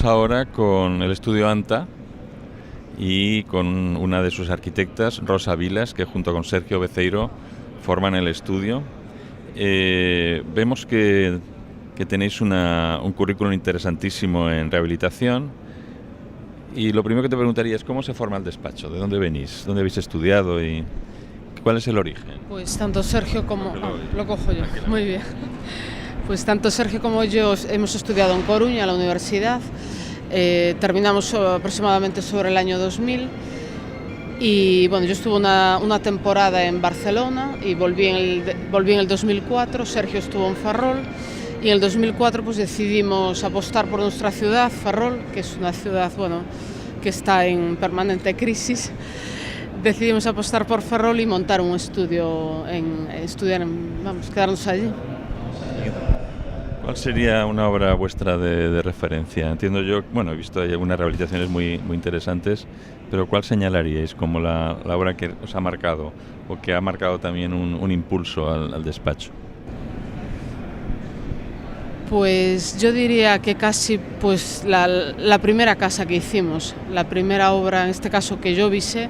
Estamos ahora con el estudio ANTA y con una de sus arquitectas, Rosa Vilas, que junto con Sergio Beceiro forman el estudio. Vemos que tenéis un currículum interesantísimo en rehabilitación, y lo primero que te preguntaría es cómo se forma el despacho, de dónde venís, dónde habéis estudiado y cuál es el origen. Pues tanto Sergio como... lo cojo yo, muy bien. Pues tanto Sergio como yo hemos estudiado en Coruña, en la universidad. Terminamos aproximadamente sobre el año 2000. Y bueno, yo estuve una temporada en Barcelona y volví en el 2004. Sergio estuvo en Ferrol. Y en el 2004 pues decidimos apostar por nuestra ciudad, Ferrol, que es una ciudad que está en permanente crisis. Decidimos apostar por Ferrol y montar un estudio, quedarnos allí. ¿Cuál sería una obra vuestra de referencia? Entiendo yo, bueno, he visto algunas rehabilitaciones muy interesantes, pero ¿cuál señalaríais como la obra que os ha marcado o que ha marcado también un impulso al despacho? Pues yo diría que casi pues la primera casa que hicimos, la primera obra, en este caso que yo visé,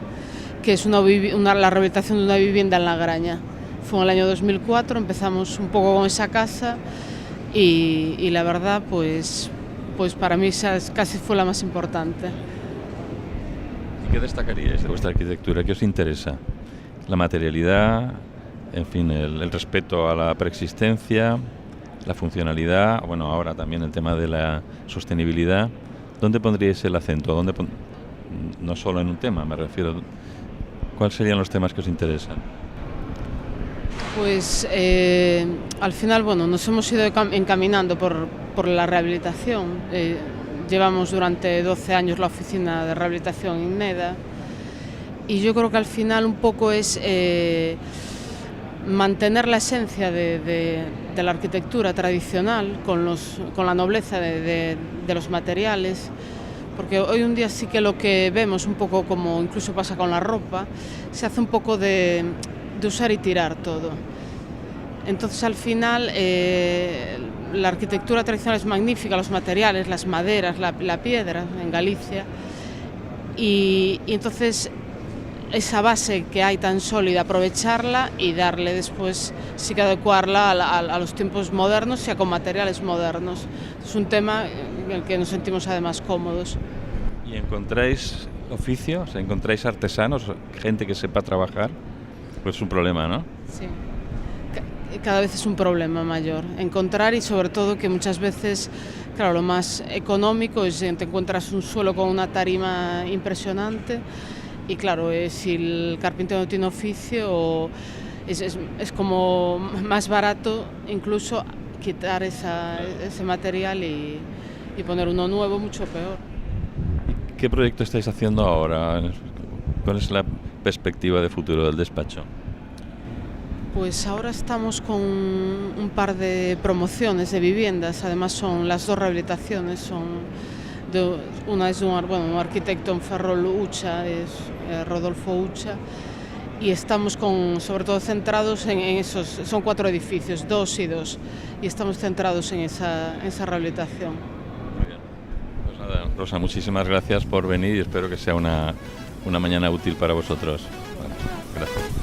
que es la rehabilitación de una vivienda en La Graña. Fue en el año 2004, empezamos un poco con esa casa y la verdad pues para mí casi fue la más importante. ¿Y qué destacaríais de vuestra arquitectura? ¿Qué os interesa? ¿La materialidad, en fin, el respeto a la preexistencia, la funcionalidad, bueno, ahora también el tema de la sostenibilidad? ¿Dónde pondríais el acento? No solo en un tema, me refiero. ¿Cuáles serían los temas que os interesan? Pues al final, bueno, nos hemos ido encaminando por la rehabilitación. Llevamos durante 12 años la oficina de rehabilitación en NEDA y yo creo que al final un poco es mantener la esencia de la arquitectura tradicional con la nobleza de los materiales, porque hoy en día sí que lo que vemos un poco, como incluso pasa con la ropa, se hace un poco de usar y tirar todo. Entonces al final la arquitectura tradicional es magnífica, los materiales, las maderas, la piedra en Galicia, y entonces esa base que hay tan sólida, aprovecharla y darle después, sí que adecuarla a los tiempos modernos y con materiales modernos. Es un tema en el que nos sentimos además cómodos. ¿Y encontráis oficio? O sea, ¿encontráis artesanos, gente que sepa trabajar? Pues es un problema, ¿no? Sí. Cada vez es un problema mayor encontrar, y sobre todo que muchas veces, claro, lo más económico es que te encuentras un suelo con una tarima impresionante. Y claro, si el carpintero no tiene oficio, es como más barato incluso quitar ese material y poner uno nuevo, mucho peor. ¿Qué proyecto estáis haciendo ahora? ¿Cuál es la perspectiva de futuro del despacho? Pues ahora estamos con un par de promociones de viviendas, además son las dos rehabilitaciones, una es un arquitecto en Ferrol, Ucha, es Rodolfo Ucha, y estamos sobre todo centrados en esos, son 4 edificios, 2 y 2, y estamos centrados en esa rehabilitación. Muy bien. Pues nada, Rosa, muchísimas gracias por venir y espero que sea una mañana útil para vosotros. Bueno, gracias.